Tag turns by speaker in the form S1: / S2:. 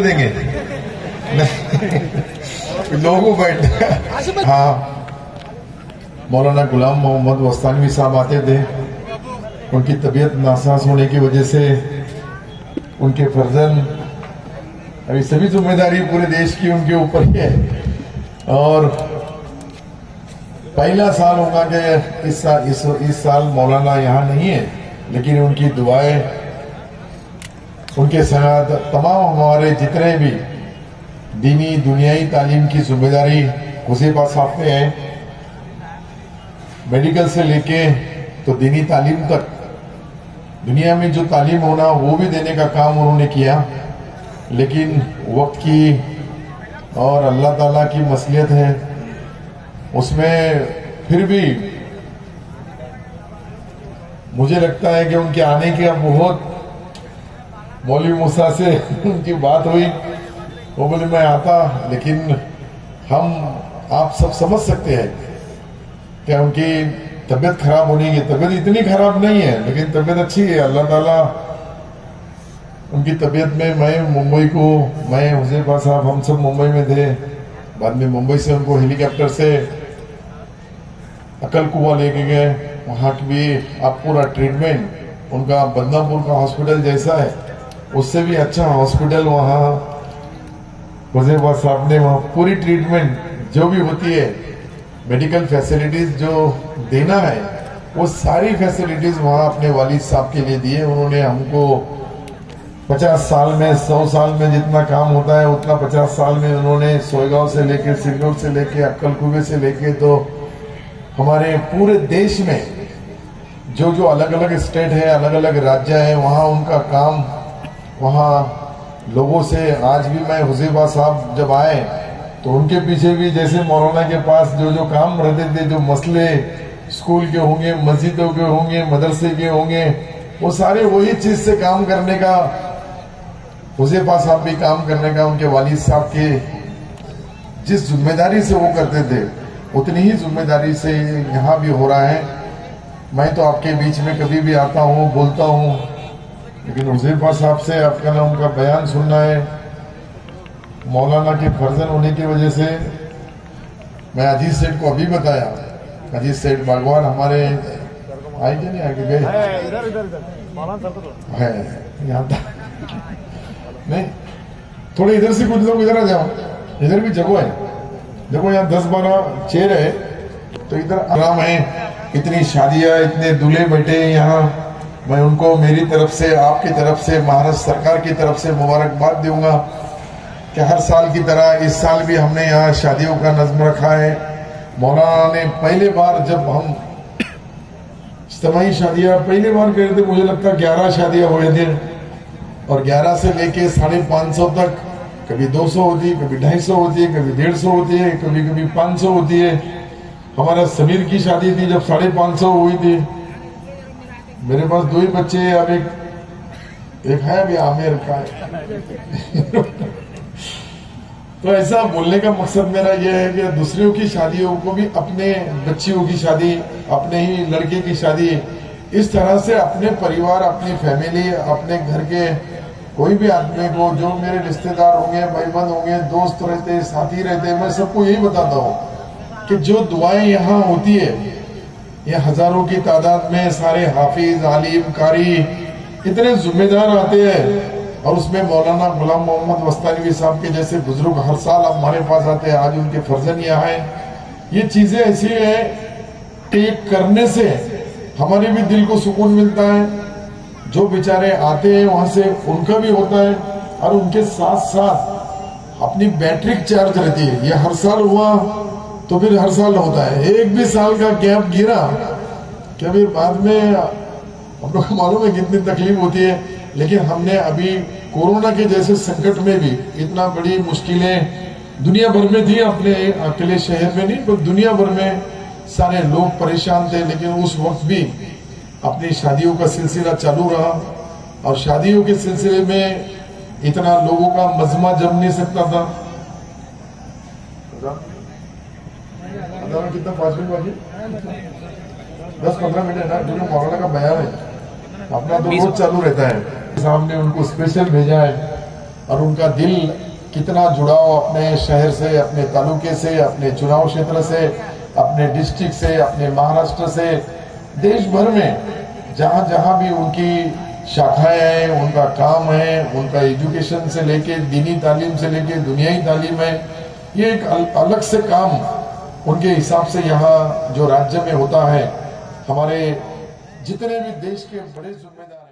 S1: देंगे लोगों बैठ। हाँ, मौलाना गुलाम मोहम्मद वस्तानवी साहब आते थे, उनकी तबीयत नासाज होने की वजह से उनके फर्जन, अभी सभी जिम्मेदारी पूरे देश की उनके ऊपर ही है। और पहला साल होगा कि इस साल मौलाना यहाँ नहीं है, लेकिन उनकी दुआएं, उनके साथ तमाम हमारे जितने भी दीनी दुनियाई तालीम की जिम्मेदारी हुज़ैफा साहब पे है। मेडिकल से लेके तो दीनी तालीम तक दुनिया में जो तालीम होना वो भी देने का काम उन्होंने किया। लेकिन वक्त की और अल्लाह ताला की मसलियत है, उसमें फिर भी मुझे लगता है कि उनके आने की अब बहुत, मौलवी मूसा से उनकी बात हुई, वो बोले मैं आता, लेकिन हम आप सब समझ सकते हैं कि उनकी तबीयत खराब होने की, तबीयत इतनी खराब नहीं है लेकिन तबीयत अच्छी है। अल्लाह ताला उनकी तबीयत में, मैं हुज़ैफा साहब हम सब मुंबई में थे, बाद में मुंबई से उनको हेलीकॉप्टर से अकल कुआ लेके गए, वहाँ की भी आप पूरा ट्रीटमेंट उनका बदनापुर का हॉस्पिटल जैसा है, उससे भी अच्छा हॉस्पिटल वहाँ हुज़ैफा साहब ने वहाँ पूरी ट्रीटमेंट जो भी होती है, मेडिकल फैसिलिटीज जो देना है, वो सारी फैसिलिटीज वहाँ अपने वालिद साहब के लिए दिए। उन्होंने हमको 50 साल में, 100 साल में जितना काम होता है उतना 50 साल में उन्होंने सोयगांव से लेके, सिल्लोड से लेके, अक्कल कुबे से लेके, तो हमारे पूरे देश में जो जो अलग अलग स्टेट है, अलग अलग राज्य है, वहाँ उनका काम, वहाँ लोगों से, आज भी मैं हुज़ैफा साहब जब आए तो उनके पीछे भी जैसे मौलाना के पास जो जो काम रहते थे, जो मसले स्कूल के होंगे, मस्जिदों के होंगे, मदरसे के होंगे, वो सारे वही चीज से काम करने का, हुज़ैफा साहब भी काम करने का, उनके वालिद साहब के जिस जिम्मेदारी से वो करते थे उतनी ही जिम्मेदारी से यहाँ भी हो रहा है। मैं तो आपके बीच में कभी भी आता हूँ, बोलता हूँ, लेकिन हुज़ैफा साहब से आपका ना उनका बयान सुनना है। मौलाना के फर्जन होने की वजह से मैं अजीत सेठ को अभी बताया, अजीत सेठ बागवान हमारे आए कि नहीं, आगे गए है यहाँ तक नहीं, थोड़े इधर से कुछ लोग इधर आ जाओ, इधर भी जगह है, देखो यहाँ 10-12 चेयर है, तो इधर आराम है। इतनी शादियां, इतने दूल्हे बैठे हैं यहाँ, मैं उनको मेरी तरफ से, आपकी तरफ से, महाराष्ट्र सरकार की तरफ से मुबारकबाद दूंगा कि हर साल की तरह इस साल भी हमने यहाँ शादियों का नज़्म रखा है। मौलाना ने पहले बार, जब हम इज्तिमाई शादियां पहली बार कर रहे थे, मुझे लगता है 11 शादियां हुए थे, और 11 से लेके 550 तक, कभी 200 होती है, कभी 250 होती है, कभी 150 होती है, कभी कभी 500 होती है। हमारा समीर की शादी थी जब 550 हुई थी। मेरे पास 2 ही बच्चे हैं, अब एक है अभी आमिर का तो ऐसा बोलने का मकसद मेरा यह है कि दूसरों की शादियों को भी, अपने बच्चियों की शादी, अपने ही लड़के की शादी, इस तरह से अपने परिवार, अपनी फैमिली, अपने घर के कोई भी आदमी को, जो मेरे रिश्तेदार होंगे, भाईबंद होंगे, दोस्त रहते, साथी रहते, मैं सबको यही बताता हूँ कि जो दुआएं यहाँ होती है, ये हजारों की तादाद में सारे हाफिज, आलिम, कारी, इतने जिम्मेदार आते हैं, और उसमें मौलाना गुलाम मोहम्मद वस्तानवी साहब के जैसे बुजुर्ग हर साल हमारे पास आते हैं। आज उनके फर्जन यहाँ है। ये चीजें ऐसी है कि करने से हमारे भी दिल को सुकून मिलता है। जो बेचारे आते हैं वहां से उनका भी होता है, और उनके साथ साथ अपनी बैटरी चार्ज रहती है। ये हर साल हुआ तो फिर हर साल होता है, एक भी साल का गैप गिरा क्या फिर बाद में हम लोग को मालूम है कितनी तकलीफ होती है। लेकिन हमने अभी कोरोना के जैसे संकट में भी, इतना बड़ी मुश्किलें दुनिया भर में थी, अपने अकेले शहर में नहीं पर दुनिया भर में सारे लोग परेशान थे, लेकिन उस वक्त भी अपनी शादियों का सिलसिला चालू रहा। और शादियों के सिलसिले में इतना लोगों का मजमा जम नहीं सकता था। कितना 5 मिनट बाकी, 10-15 मिनट है ना, जो मौलाना का बयान है अपना तो रोज चालू रहता है। सामने उनको स्पेशल भेजा है, और उनका दिल कितना जुड़ाव अपने शहर से, अपने तालुके से, अपने चुनाव क्षेत्र से, अपने डिस्ट्रिक्ट से, अपने महाराष्ट्र से, देश भर में जहां जहां भी उनकी शाखाएं हैं, उनका काम है, उनका एजुकेशन से लेके दीनी तालीम से लेके दुनियाई तालीम है, ये एक अलग से काम उनके हिसाब से यहाँ जो राज्य में होता है। हमारे जितने भी देश के बड़े जिम्मेदार